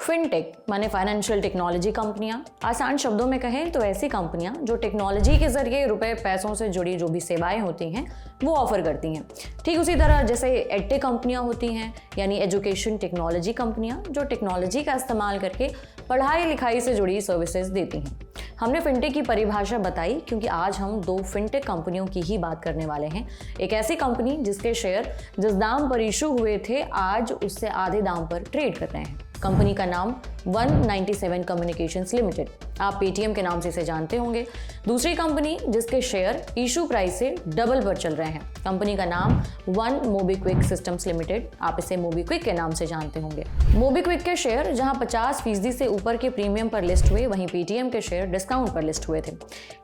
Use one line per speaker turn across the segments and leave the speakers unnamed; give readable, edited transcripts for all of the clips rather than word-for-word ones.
Fintech माने financial technology कंपनियां, आसान शब्दों में कहें तो ऐसी कंपनियां जो टेक्नोलॉजी के जरिए रुपए पैसों से जुड़ी जो भी सेवाएं होती हैं वो ऑफर करती हैं। ठीक उसी तरह जैसे एडटेक कंपनियां होती हैं, यानी एजुकेशन टेक्नोलॉजी कंपनियां जो टेक्नोलॉजी का इस्तेमाल करके पढ़ाई लिखाई से जुड़ी सर्विसेज देती हैं। हमने फिनटेक की परिभाषा बताई क्योंकि आज हम दो फिनटेक कंपनियों की ही बात करने वाले हैं। एक ऐसी कंपनी जिसके शेयर जिस दाम पर इशू हुए थे आज उससे आधे दाम पर ट्रेड कर रहे हैं। कंपनी का नाम 197 कम्युनिकेशंस लिमिटेड, आप पेटीएम के नाम से इसे जानते होंगे। दूसरी कंपनी जिसके शेयर इशू प्राइस से डबल पर चल रहे हैं, कंपनी का नाम वन मोबीक्विक सिस्टम्स लिमिटेड, आप इसे मोबीक्विक के नाम से जानते होंगे। मोबीक्विक के शेयर जहां 50% से ऊपर के प्रीमियम पर लिस्ट हुए, वहीं पेटीएम के शेयर डिस्काउंट पर लिस्ट हुए थे।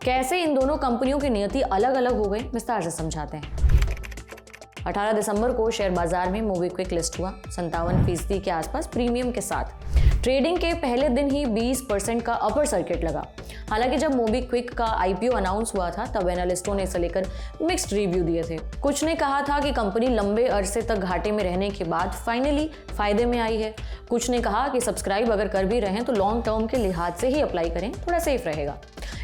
कैसे इन दोनों कंपनियों की नियति अलग अलग हो गई, विस्तार से समझाते हैं। 18 दिसंबर को शेयर बाजार में मोबीक्विक लिस्ट हुआ 57% के आसपास प्रीमियम के साथ। ट्रेडिंग के पहले दिन ही 20% का अपर सर्किट लगा। हालांकि जब मोबीक्विक का आईपीओ अनाउंस हुआ था तब एनालिस्टों ने इसे लेकर मिक्स्ड रिव्यू दिए थे। कुछ ने कहा था कि कंपनी लंबे अरसे तक घाटे में रहने के बाद फाइनली फायदे में आई है। कुछ ने कहा कि सब्सक्राइब अगर कर भी रहे हैं तो लॉन्ग टर्म के लिहाज से ही अप्लाई करें, थोड़ा सेफ रहेगा।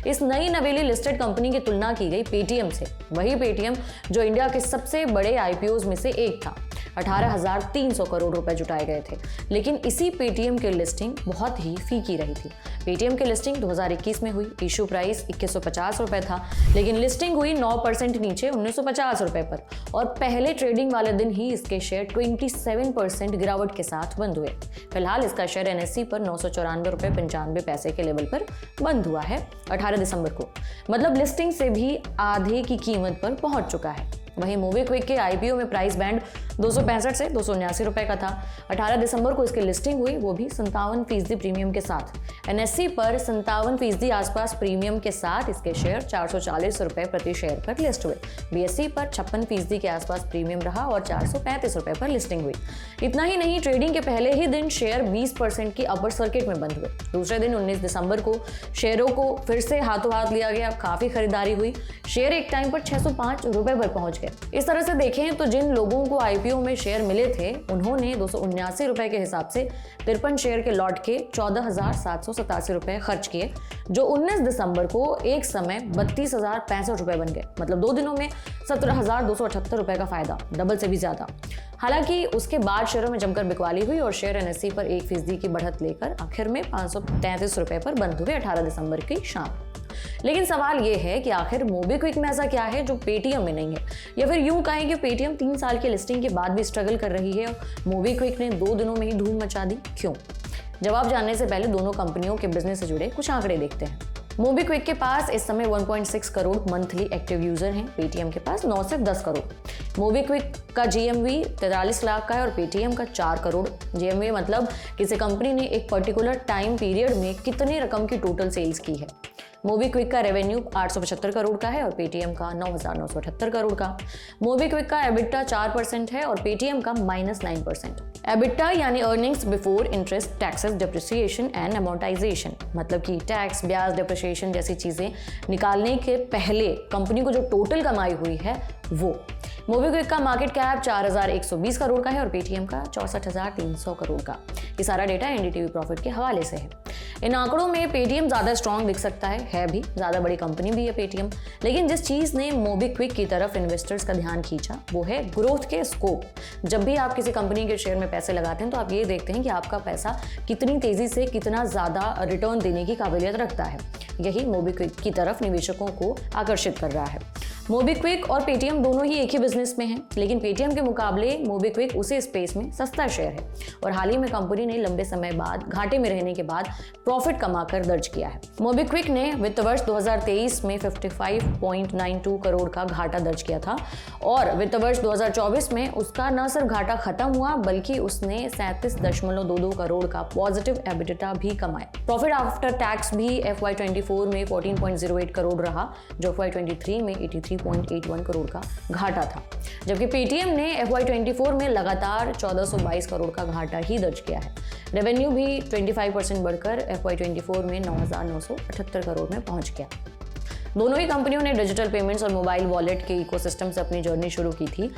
इस नई नवेली लिस्टेड कंपनी की तुलना की गई पेटीएम से, वही पेटीएम जो इंडिया के सबसे बड़े आईपीओज में से एक था। 18,300 करोड़ रुपए जुटाए गए थे, लेकिन इसी पेटीएम की लिस्टिंग बहुत ही फीकी रही थी। पेटीएम की लिस्टिंग 2021 में हुई, इशू प्राइस 2150 रुपए था, लेकिन लिस्टिंग हुई 9% नीचे 1950 रुपए पर, और पहले ट्रेडिंग वाले दिन ही इसके शेयर 27% गिरावट के साथ बंद हुए। फिलहाल इसका शेयर एनएससी पर 994 रुपए 95 पैसे के लेवल पर बंद हुआ है 18 दिसंबर को, मतलब लिस्टिंग से भी आधे की कीमत पर पहुंच चुका है। वहीं मोबीक्विक के आईपीओ में प्राइस बैंड 265 से 279 रुपए का था। 18 दिसंबर को इसकी लिस्टिंग हुई, वो भी 57% प्रीमियम के साथ। एनएससी पर 57% आसपास प्रीमियम के साथ इसके शेयर 440 रुपए प्रति शेयर पर लिस्ट हुए। बीएसई पर 56% के आसपास प्रीमियम रहा और 435 रुपए पर लिस्टिंग हुई। इतना ही नहीं, ट्रेडिंग के पहले ही दिन शेयर 20% की अपर सर्किट में बंद हुए। दूसरे दिन 19 दिसंबर को शेयरों को फिर से हाथों हाथ लिया गया, काफी खरीदारी हुई। शेयर एक टाइम पर 605 रुपए पर पहुंच गए। इस तरह से देखें तो जिन लोगों को आईपीओ में शेयर मिले थे उन्होंने 279 रुपए के हिसाब से 53 शेयर के लॉट के 14,787 रुपए खर्च किए, जो 19 दिसंबर को एक समय 32,065 रुपए बन गए। मतलब 2 दिनों में 17,278 रुपए का फायदा, डबल से भी ज्यादा। हालांकि उसके बाद शेयरों में जमकर बिकवाली हुई और शेयर एनएससी पर 1% की बढ़त लेकर आखिर में 533 रुपए पर बंद हुए 18 दिसंबर की शाम। लेकिन सवाल यह है कि आखिर मोबीक्विक में ऐसा क्या है जो पेटीएम में नहीं है, या फिर यूं कहें कि पेटीएम 3 साल की लिस्टिंग के बाद भी स्ट्रगल कर रही है और मोबीक्विक ने 2 दिनों में ही धूम मचा दी, क्यों? जवाब जानने से पहले दोनों कंपनियों के बिजनेस से जुड़े कुछ आंकड़े देखते हैं। मोबीक्विक के पास इस समय 1.6 करोड़ मंथली एक्टिव यूजर हैं, पेटीएम के पास 9 से 10 करोड़। मोबीक्विक का जीएमवी 43 लाख का है और पेटीएम का 4 करोड़। जीएमवी मतलब किसी कंपनी ने एक पर्टिकुलर टाइम पीरियड में कितने रकम की टोटल सेल्स की है। मोबीक्विक का रेवेन्यू 875 करोड़ का है और पेटीएम का 9,978 करोड़ का। मोबीक्विक का एबिटा 4% है और पेटीएम का -9%। एबिटा यानी earnings before interest, taxes, depreciation and amortisation, मतलब कि टैक्स, ब्याज, डिप्रिसिएशन जैसी चीजें निकालने के पहले कंपनी को जो टोटल कमाई हुई है वो। मोबीक्विक का मार्केट कैप 4,120 करोड़ का है और पेटीएम का 64,300 करोड़ का। ये सारा डेटा एनडीटीवी प्रॉफिट के हवाले से है। इन आंकड़ों में पेटीएम ज्यादा स्ट्रांग दिख सकता है भी, ज्यादा बड़ी कंपनी भी है पेटीएम, लेकिन जिस चीज ने मोबीक्विक की तरफ इन्वेस्टर्स का ध्यान खींचा वो है ग्रोथ के स्कोप। जब भी आप किसी कंपनी के शेयर में पैसे लगाते हैं तो आप ये देखते हैं कि आपका पैसा कितनी तेजी से कितना ज्यादा रिटर्न देने की काबिलियत रखता है। यही मोबीक्विक की तरफ निवेशकों को आकर्षित कर रहा है। मोबीक्विक और पेटीएम दोनों ही एक ही बिजनेस में हैं, लेकिन पेटीएम के मुकाबले मोबीक्विक उसी स्पेस में सस्ता शेयर है और हाल ही में कंपनी ने लंबे समय बाद घाटे में रहने के बाद प्रॉफिट कमाकर दर्ज किया है। मोबीक्विक ने वित्त वर्ष 2023 में 55.92 करोड़ का घाटा दर्ज किया था और वित्त वर्ष 2024 में उसका न सिर्फ घाटा खत्म हुआ बल्कि उसने 37.22 करोड़ का पॉजिटिव एबिटा भी कमाया। प्रॉफिट आफ्टर टैक्स भी FY24 में 14.08 करोड़ रहा, जो FY23 में 83.81 करोड़ का घाटा था, जबकि पेटीएम ने FY24 में लगातार 1422 करोड़ का घाटा ही दर्ज किया है। रेवेन्यू भी 25% बढ़कर FY24 में 9,978 करोड़ में पहुंच गया। दोनों ही कंपनियों ने डिजिटल पेमेंट्स और मोबाइल वॉलेट के इकोसिस्टम से अपनी जर्नी शुरू की थी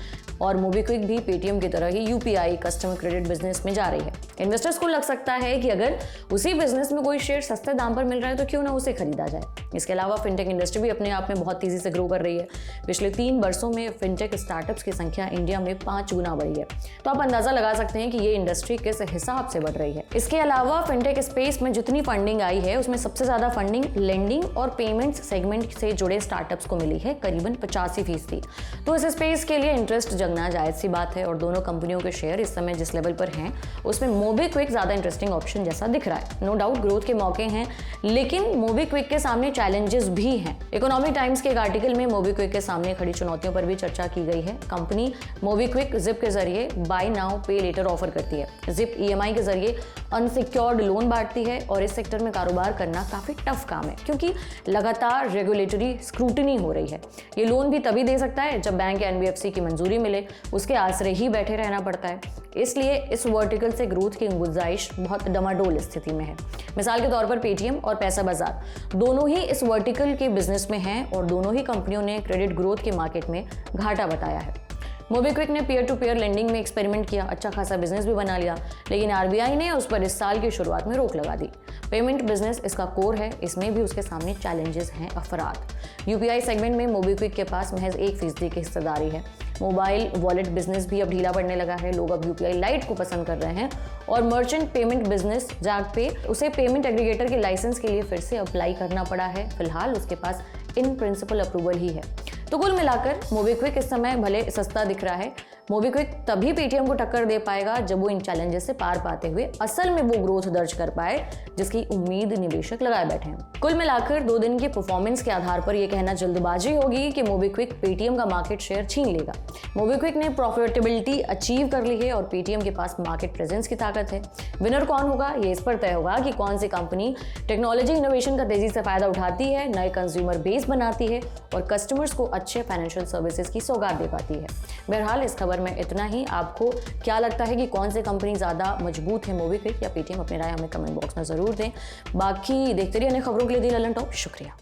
और मोबीक्विक भी पेटीएम की तरह ही यूपीआई कस्टमर क्रेडिट बिजनेस में जा रही है। इन्वेस्टर्स को लग सकता है कि अगर उसी बिजनेस में कोई शेयर सस्ते दाम पर मिल रहा है तो क्यों ना उसे खरीदा जाए। इसके अलावा फिनटेक इंडस्ट्री भी अपने आप में बहुत तेजी से ग्रो कर रही है। पिछले 3 वर्षों में फिनटेक स्टार्टअप्स की संख्या इंडिया में 5 गुना बढ़ी है, तो आप अंदाजा लगा सकते हैं कि ये इंडस्ट्री किस हिसाब से बढ़ रही है। इसके अलावा फिनटेक स्पेस में जितनी फंडिंग आई है उसमें सबसे ज्यादा फंडिंग लेंडिंग और पेमेंट्स सेगमेंट से जुड़े स्टार्टअप्स को मिली है, करीबन 85%। तो इस स्पेस के लिए इंटरेस्ट जगना जायज सी बात है और दोनों कंपनियों के शेयर इस समय जिस लेवल पर हैं उसमें मोबीक्विक ज्यादा इंटरेस्टिंग ऑप्शन जैसा दिख रहा है। नो डाउट ग्रोथ के मौके हैं, लेकिन मोबीक्विक के सामने चैलेंजेस भी हैं। इकोनॉमिक टाइम्स के एक आर्टिकल में मोबीक्विक के सामने खड़ी चुनौतियों पर भी चर्चा की गई है। कंपनी मोबीक्विक जिप के जरिए बाय नाउ पे लेटर ऑफर करती है। जिप ईएमआई के जरिए अनसिक्योर्ड लोन बांटती है और इस सेक्टर में कारोबार करना काफी टफ काम है क्योंकि लगातार रेगुलेटरी स्क्रूटनी हो रही है। ये लोन भी तभी दे सकता है जब बैंक या एनबीएफसी की मंजूरी मिले, उसके आसरे ही बैठे रहना पड़ता है। इसलिए इस वर्टिकल से ग्रोथ की गुंजाइश बहुत डमाडोल स्थिति में है। मिसाल के तौर पर पेटीएम और पैसा बाजार दोनों ही इस वर्टिकल के बिजनेस में हैं और दोनों ही कंपनियों ने क्रेडिट ग्रोथ के मार्केट में घाटा बताया है। मोबीक्विक ने पीयर टू पीयर लेंडिंग में एक्सपेरिमेंट किया, अच्छा खासा बिजनेस भी बना लिया, लेकिन आरबीआई ने उस पर इस साल की शुरुआत में रोक लगा दी। पेमेंट बिजनेस इसका कोर है, इसमें भी उसके सामने चैलेंजेस हैं अफराद। यूपीआई सेगमेंट में मोबीक्विक के पास महज 1% की हिस्सेदारी है। मोबाइल वॉलेट बिजनेस भी अब ढीला पड़ने लगा है, लोग अब यूपीआई लाइट को पसंद कर रहे हैं और मर्चेंट पेमेंट बिजनेस जाग पे उसे पेमेंट एग्रीगेटर के लाइसेंस के लिए फिर से अप्लाई करना पड़ा है। फिलहाल उसके पास इन प्रिंसिपल अप्रूवल ही है। तो कुल मिलाकर मोबीक्विक इस समय भले सस्ता दिख रहा है, मोबीक्विक तभी पेटीएम को टक्कर दे पाएगा जब वो इन चैलेंजेस से पार पाते हुए असल में वो ग्रोथ दर्ज कर पाए जिसकी उम्मीद निवेशक लगाए बैठे हैं। कुल मिलाकर 2 दिन के परफॉर्मेंस के आधार पर यह कहना जल्दबाजी होगी कि मोबीक्विक पेटीएम का मार्केट शेयर छीन लेगा। मोबीक्विक ने प्रॉफिटेबिलिटी अचीव कर ली है और पेटीएम के पास मार्केट प्रेजेंस की ताकत है। विनर कौन होगा ये इस पर तय होगा कि कौन सी कंपनी टेक्नोलॉजी इनोवेशन का तेजी से फायदा उठाती है, नए कंज्यूमर बेस बनाती है और कस्टमर्स को अच्छे फाइनेंशियल सर्विसेज की सौगात दे पाती है। बहरहाल इस खबर में इतना ही। आपको क्या लगता है कि कौन सी कंपनी ज्यादा मजबूत है, मोबीक्विक या पेटीएम? अपनी राय हमें कमेंट बॉक्स में जरूर दें। बाकी देखते रहिए अन्य खबरों के लिए दी ललन टॉप। शुक्रिया।